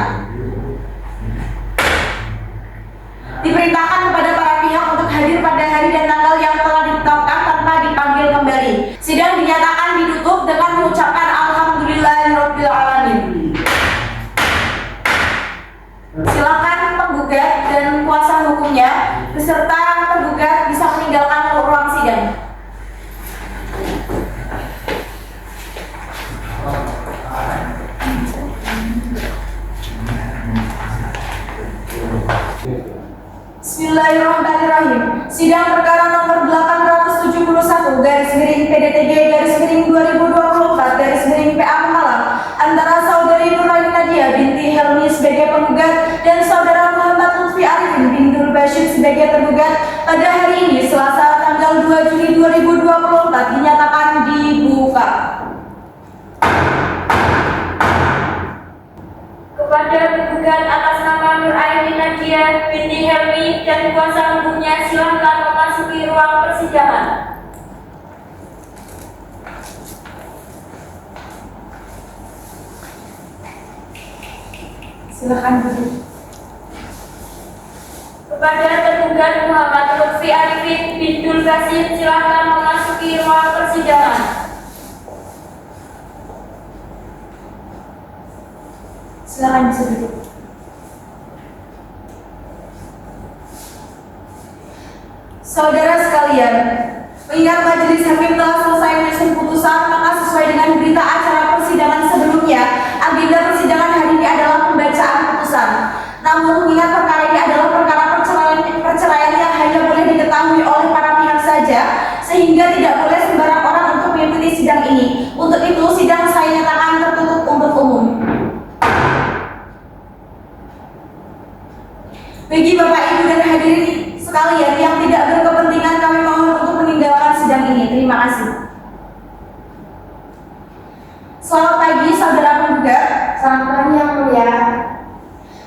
Diperintahkan kepada para pihak untuk hadir pada hari dan tanggal yang telah ditetapkan tanpa dipanggil kembali. Sidang dinyatakan ditutup dengan mengucapkan Alhamdulillahirabbil alamin. Silakan penggugat dan kuasa hukumnya beserta tergugat bisa meninggalkan ruang sidang. Bismillahirrahmanirrahim. Sidang perkara nomor 871 /2024 Malang antara saudari Nuraini Nadia binti Helmi sebagai penggugat dan saudara Muhammad Lutfi Arifin bin Nur Bashir sebagai tergugat pada hari ini Selasa tanggal 2 Juli 2024 dinyatakan dibuka. Kepada penggugat atas nama Nuraini Nadia binti Helmi dan kuasa hukumnya silakan memasuki ruang persidangan. Silakan duduk. Kepada tergugat tergugat Muhammad Lutfi Arifin Bindul Qasim silakan memasuki ruang persidangan. Silakan bisa duduk. Saudara sekalian, mengingat majelis hakim telah selesai menyusun putusan, maka sesuai dengan berita acara persidangan sebelumnya, agenda persidangan hari ini adalah pembacaan putusan. Namun, mengingat perkara ini adalah perkara perceraian yang hanya boleh diketahui oleh para pihak saja, sehingga tidak boleh sembarang orang untuk mengikuti sidang ini. Untuk itu, sidang saya nyatakan tertutup untuk umum. Bagi Bapak, Ibu, dan hadirin sekalian yang tidak berkepentingan, kami mohon untuk meninggalkan sidang ini. Terima kasih. Selamat pagi, saudara penggugat. Selamat pagi yang mulia.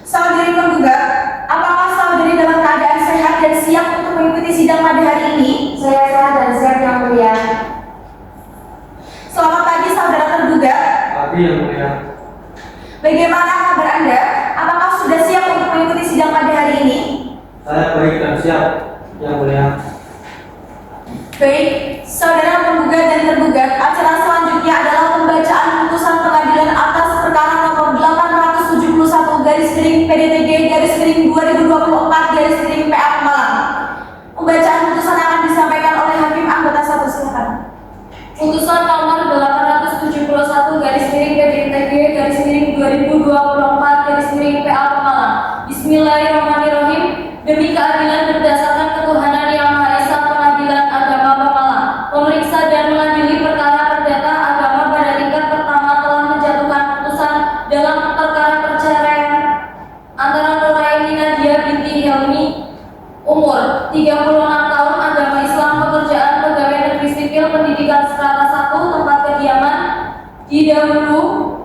Saudari penggugat, apakah saudari dalam keadaan sehat dan siap untuk mengikuti sidang pada hari ini? Saya sehat dan siap yang mulia. Selamat pagi, saudara tergugat. Pagi yang mulia. Bagaimana kabar Anda? Apakah sudah siap untuk mengikuti sidang pada hari ini? Saya baik dan siap yang mulia. Baik, saudara penggugat dan tergugat, acara selanjutnya adalah pembacaan putusan pengadilan atas perkara nomor 871/PDTG/2024/PA Malang. Pembacaan putusan akan disampaikan oleh Hakim Anggota 1. Silakan. Putusan nomor 871/PDTG/2024/PA Malang. Bismillahirrahmanirrahim. Demi keadilan berdasarkan ketuhanan yang Maha Esa, Pengadilan Agama Pemalang memeriksa dan mengadili perkara perdata agama pada tingkat pertama telah menjatuhkan putusan dalam perkara perceraian antara Nuraini Nadia binti Helmi, umur 36 tahun, agama Islam, pekerjaan pegawai negeri sipil, pendidikan strata 1, tempat kediaman di dahulu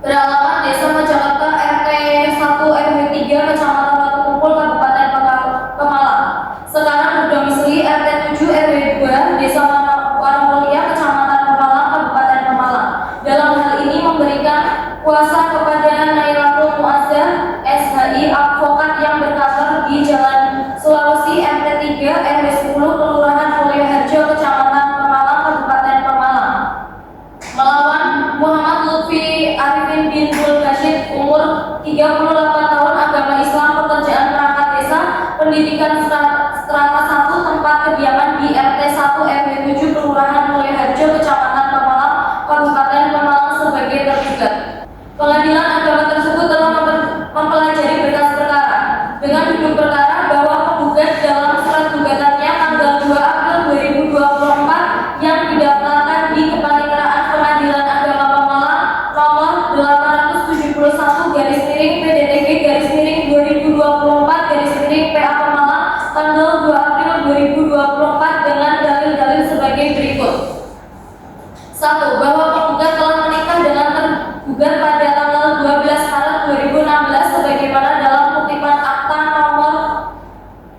beralamat Desa Majakerta, RT 1 RW 3, Kecamatan Batu Kumpul, Kabupaten Pemalang. Sekarang berdomisili RT 7 RW 2, Desa Wanomulia, Kecamatan Pemalang, Kabupaten Pemalang. Dalam hal ini memberikan kuasa kepada Nailatul Muazzah SHI, advokat yang berkantor di Jalan Sulawesi RT 3 RW 10, Kelurahan Mulyoharjo, Kecamatan Pemalang, Kabupaten Pemalang, melawan Muhammad Lutfi Arifin Bindul Qasim, umur 38 tahun, agama Islam, pekerjaan perangkat desa, pendidikan strata 1, tempat kediaman di RT 1 RW 7, Kelurahan Mulyoharjo, Kecamatan Pemalang, Kabupaten Pemalang sebagai tergugat. Pengadilan agama tersebut telah mempelajari berkas perkara dengan duduk perkara bahwa penggugat dalam surat gugatannya tanggal 2 April 2024 yang didaftarkan di Kepaniteraan Pengadilan Agama Pemalang nomor 871/PDTG/2024/PA Pemalang tanggal 2 April 2024 dengan dalil-dalil sebagai berikut. 1. Bahwa penggugat telah menikah dengan tergugat pada tanggal 12 Maret 2016 sebagaimana dalam kutipan akta nomor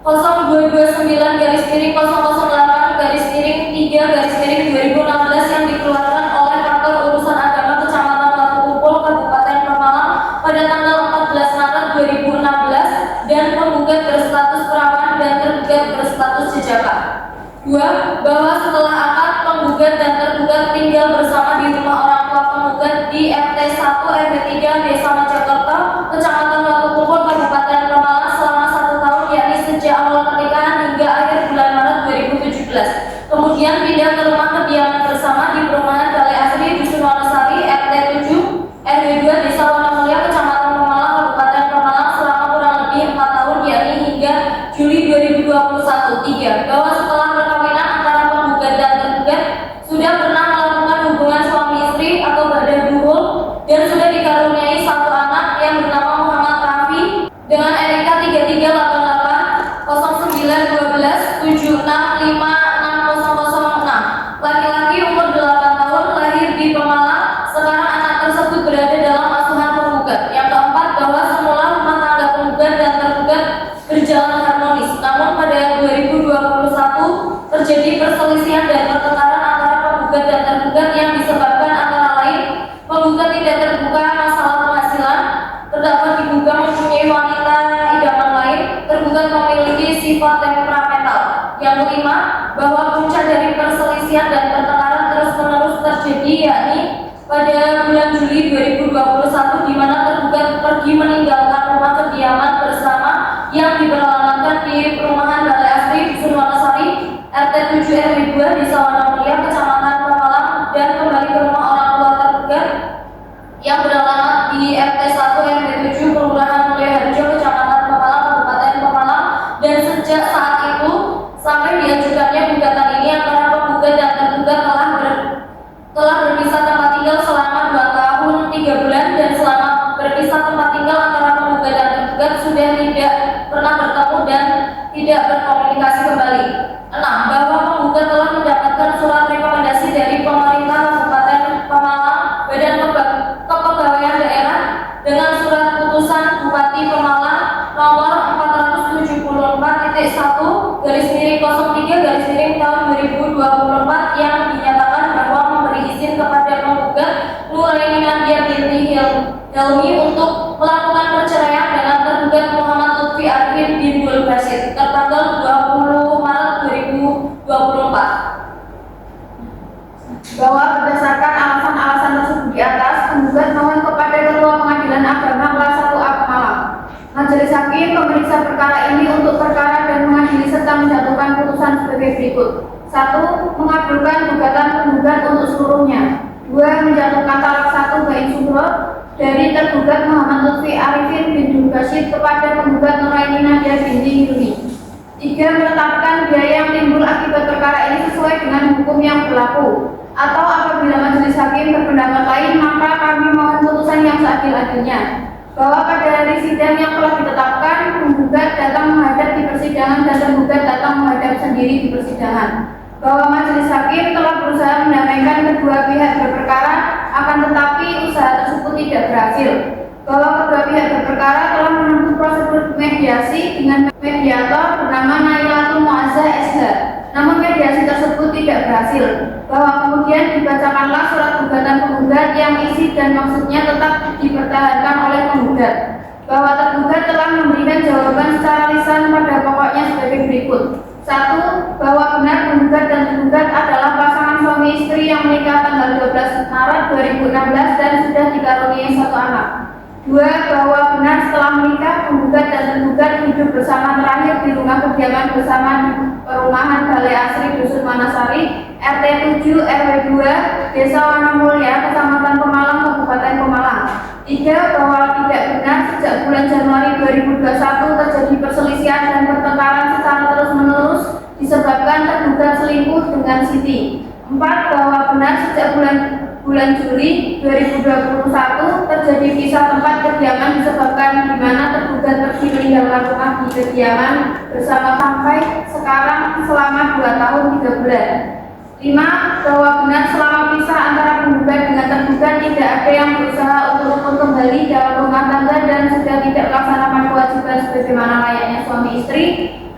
0229-008-3-2016 yang dikeluarkan oleh kantor urusan agama Kecamatan Batu Kumpul, Kabupaten Pemalang pada tanggal 14 Maret 2016 dan penggugat berstatus perawan dan tergugat berstatus sejaka. 2. Bahwa setelah akad, penggugat dan tergugat tinggal bersama di rumah orang tua penggugat di RT 1 RW 3 Desa Majakerta, Kecamatan Batu Kumpul, Kabupaten Pemalang selama 1 tahun, yakni sejak awal pernikahan hingga akhir bulan Maret 2017. Kemudian pindah ke rumah kediaman bersama di perumahan Balai Asri Dusun Wonosari RT 7 RW 2 Desa Wonomulia, Kecamatan Pemalang, Kabupaten Pemalang selama kurang lebih 4 tahun, yakni hingga Juli 2021. 3. Bahwa setelah perkawinan antara penggugat dan tergugat sudah pernah melakukan hubungan suami istri atau badan duhul dan sudah dikaruniai 1 anak yang bernama Muhammad Rafi dengan NIK 338912765606, laki-laki umur 8 tahun, lahir di Pemalang. Sekarang anak tersebut berada dalam asuhan penggugat. Yang keempat, bahwa semula rumah tangga penggugat dan tergugat berjalan harmonis, namun pada 2021 terjadi perselisihan dan pertengkaran antara penggugat dan tergugat yang disebabkan antara lain penggugat tidak terbuka masalah penghasilan, terdakwa diduga mempunyai wanita idaman lain, tergugat memiliki memiliki sifat temperamental. Yang kelima, bahwa puncak dari perselisihan dan pertengkaran terus-menerus terjadi, yakni pada bulan Juli 2021 di mana tergugat pergi meninggalkan rumah kediaman bersama yang diberalamatkan di perumahan Balai Asri Dusun Wanasari RT 7 RW 2 Desa Wanamulia Kecamatan Pemalang dan kembali ke rumah orang tua tergugat yang beralamat di RT 1 RW 7 Kelurahan Mulyaharjo Kecamatan Pemalang Kabupaten Pemalang, dan sejak saat itu sampai diajukannya gugatan ini antara penggugat dan tergugat telah berpisah tempat tinggal selama 2 tahun 3 bulan, dan selama berpisah tempat tinggal antara penggugat dan tergugat sudah tidak pernah bertemu dan tidak berkomunikasi kembali. 6. Bahwa penggugat telah mendapatkan surat rekomendasi dari pemerintah Kabupaten Pemalang, Badan Kepegawaian Daerah dengan surat putusan Bupati Pemalang nomor 474.1/03 tahun 2024 yang dinyatakan bahwa memberi izin kepada penggugat Nuraini Nadia binti Helmi untuk melakukan perceraian dengan tergugat Muhammad Lutfi Arifin bin Dul Basit tertanggal 20 Maret 2024. Bahwa berdasarkan alasan-alasan tersebut di atas, penggugat mohon kepada Ketua Pengadilan Agama kelas 1A Pemalang, Majelis Hakim memeriksa perkara ini untuk perkara dan mengadili serta menjatuhkan putusan sebagai berikut. 1. Mengabulkan gugatan penggugat untuk seluruhnya. 2. Menjatuhkan talak 1 bain sumro dari tergugat Muhammad Lutfi Arifin bin Dul Basit kepada penggugat Nuraini Nadia binti Hilmi. 3. Menetapkan biaya yang timbul akibat perkara ini sesuai dengan hukum yang berlaku, atau apabila majelis hakim berpendapat lain maka kami mohon putusan yang seadil-adilnya. Bahwa pada hari sidang yang telah ditetapkan, penggugat datang menghadap di persidangan dan tergugat datang menghadap sendiri di persidangan. Bahwa majelis hakim telah berusaha mendamaikan kedua pihak berperkara, akan tetapi usaha tersebut tidak berhasil. Bahwa kedua pihak berperkara telah menempuh prosedur mediasi dengan mediator bernama Nailatul Muazzah SH, namun mediasi tersebut tidak berhasil. Bahwa kemudian dibacakanlah surat gugatan penggugat yang isi dan maksudnya tetap dipertahankan oleh penggugat. Bahwa tergugat telah memberikan jawaban secara lisan pada pokoknya sebagai berikut. 1. Bahwa benar penggugat dan tergugat adalah pasangan suami istri yang menikah tanggal 12 Maret 2016 dan sudah dikaruniai 1 anak. 2. Bahwa benar setelah menikah, penggugat dan tergugat hidup bersama terakhir di rumah kediaman bersama di perumahan Balai Asri Dusun Wanasari RT 7 RW 2 Desa Wanamulya Kecamatan Pemalang Kabupaten Pemalang. 3. Bahwa tidak benar sejak bulan Januari 2021 terjadi perselisihan dan pertengkaran secara terus-menerus disebabkan tergugat selingkuh dengan Siti. 4. Bahwa benar sejak bulan Juli 2021 terjadi pisah tempat kediaman disebabkan di mana tergugat pergi meninggalkan rumah di kediaman bersama sampai sekarang selama 2 tahun 3 bulan. 5. Bahwa benar selama pisah antara penggugat dengan tergugat tidak ada yang berusaha untuk rukun kembali dalam rumah tangga dan sudah tidak melaksanakan kewajiban sebagaimana layaknya suami istri.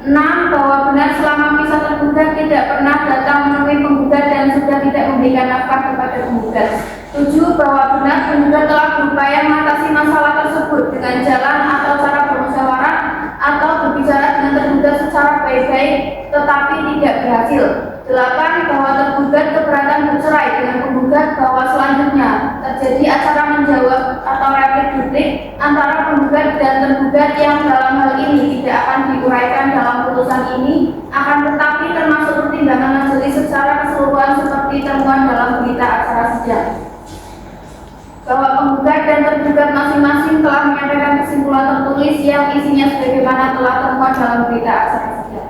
6. Bahwa benar selama pisah tergugat tidak pernah datang menemui penggugat dan sudah tidak memberikan nafkah kepada penggugat. 7. Bahwa benar penggugat telah berupaya mengatasi masalah tersebut dengan jalan atau cara bermusyawarah atau berbicara dengan tergugat secara baik-baik tetapi tidak berhasil. 8. Bahwa tergugat keberatan bercerai dengan penggugat bahwa selanjutnya terjadi acara menjawab atau replik duplik antara penggugat dan tergugat yang dalam hal ini tidak akan diuraikan dalam putusan ini, akan tetapi termasuk pertimbangan majelis secara keseluruhan seperti temuan dalam berita acara sidang. Bahwa penggugat dan tergugat masing-masing telah menyampaikan kesimpulan tertulis yang isinya sebagaimana telah termuat dalam berita acara sidang.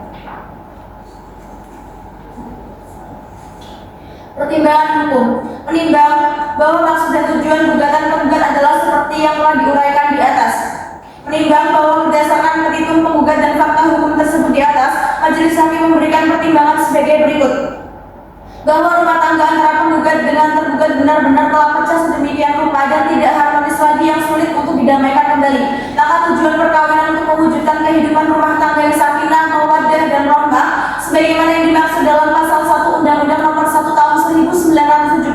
Pertimbangan hukum menimbang bahwa maksud dan tujuan gugatan penggugat adalah seperti yang telah diuraikan di atas. Menimbang bahwa berdasarkan petitum penggugat dan fakta hukum tersebut di atas, majelis hakim memberikan pertimbangan sebagai berikut. Bahwa rumah tangga antara penggugat dengan tergugat benar-benar telah pecah sedemikian rupa dan tidak harmonis lagi yang sulit untuk didamaikan kembali. Maka tujuan perkawinan untuk mewujudkan kehidupan rumah tangga yang sakinah, mawaddah dan rahmah sebagaimana yang dimaksud dalam pasal 1 Undang-Undang Nomor 1 Tahun 1974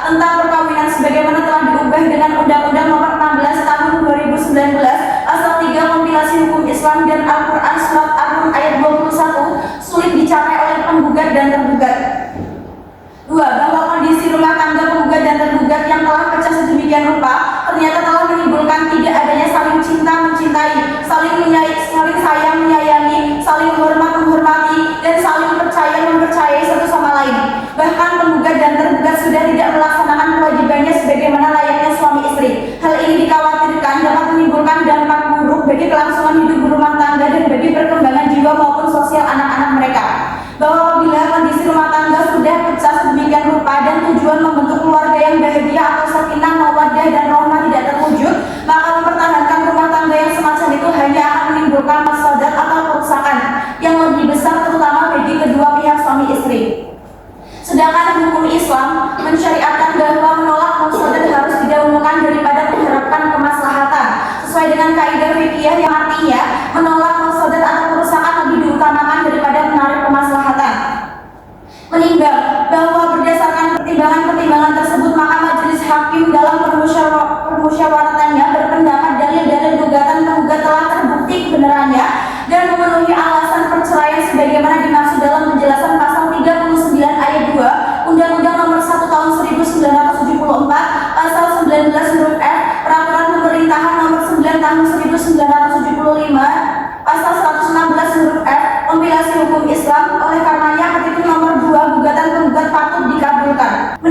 tentang perkawinan sebagaimana telah diubah dengan Undang-Undang Nomor 16 Tahun 2019 Pasal 3 Kompilasi Hukum Islam dan Al-Quran Surat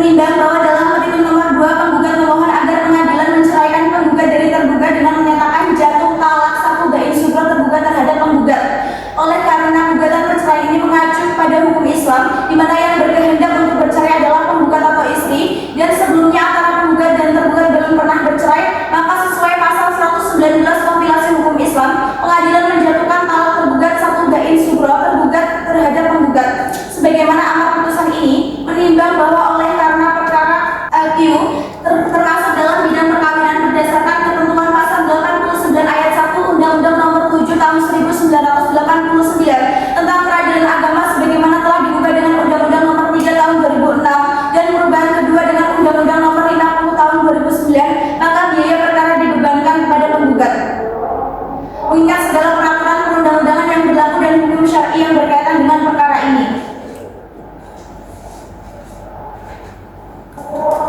Menimbang bahwa dalam petitum nomor 2 penggugat memohon agar pengadilan menceraikan penggugat dari tergugat dengan menyatakan jatuh talak satu bain subro tergugat terhadap penggugat. Oleh karena gugatan perceraian ini mengacu pada hukum Islam, di mana yang berkehendak untuk bercerai adalah penggugat atau istri, dan sebelumnya antara penggugat dan tergugat belum pernah bercerai, maka sesuai pasal 119 kompilasi hukum Islam, pengadilan menjatuhkan talak tergugat satu bain subro tergugat terhadap penggugat. Sebagaimana amar putusan ini menimbang bahwa oleh karena perkara LQ termasuk dalam bidang perkawinan berdasarkan ketentuan pasal 89 ayat 1 Undang-Undang Nomor 7 Tahun 1989 tentang peradilan agama sebagaimana telah diubah dengan Undang-Undang Nomor 3 Tahun 2006 dan perubahan kedua dengan Undang-Undang Nomor 50 Tahun 2009, maka biaya perkara dibebankan kepada penggugat. Mengingat segala peraturan perundang-undangan yang berlaku dan hukum syar'i yang berkaitan dengan perkara ini.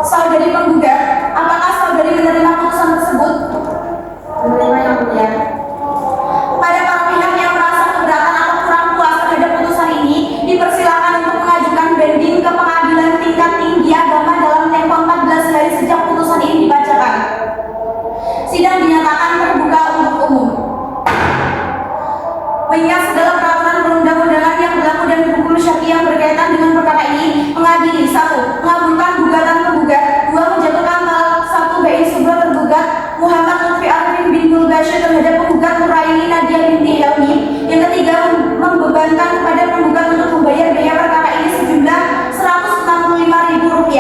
Saudari penggugat, apakah saudari menerima putusan tersebut? Menerima yang mulia. Pada para pihak yang merasa keberatan atau kurang puas terhadap putusan ini, dipersilakan untuk mengajukan banding ke pengadilan tingkat tinggi agama dalam tempo 14 hari sejak putusan ini dibacakan. Sidang dinyatakan terbuka untuk umum. Mengingat segala peraturan perundang-undangan yang berlaku dan hukum syar'i yang berkaitan dengan perkara ini, mengadili 1. Mengabulkan gugatan penggugat, 2. Menjatuhkan talak satu bain subro tergugat Muhammad Lutfi Arifin bin Mulbashir terhadap penggugat Nuraini Nadia binti Helmi. Yang ketiga, membebankan kepada penggugat untuk membayar biaya perkara ini sejumlah Rp165.000.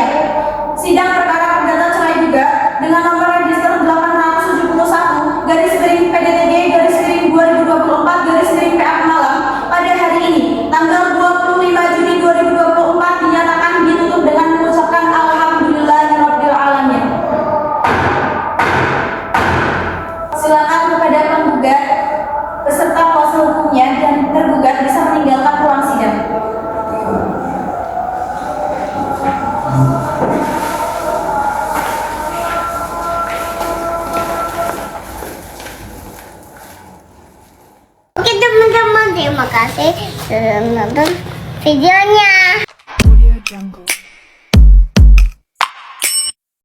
Sidang perkara perdata cerai juga dengan nomor register 871 garis miring PDTG garis miring 2024 garis miring PA Malang pada hari ini tanggal 25 Juni 2024 dinyatakan ditutup dengan mengucapkan Alhamdulillahirabbil alamin. Silakan kepada penggugat beserta kuasa hukumnya dan tergugat bisa meninggalkan ruang sidang. Oke teman-teman, terima kasih sudah menonton videonya.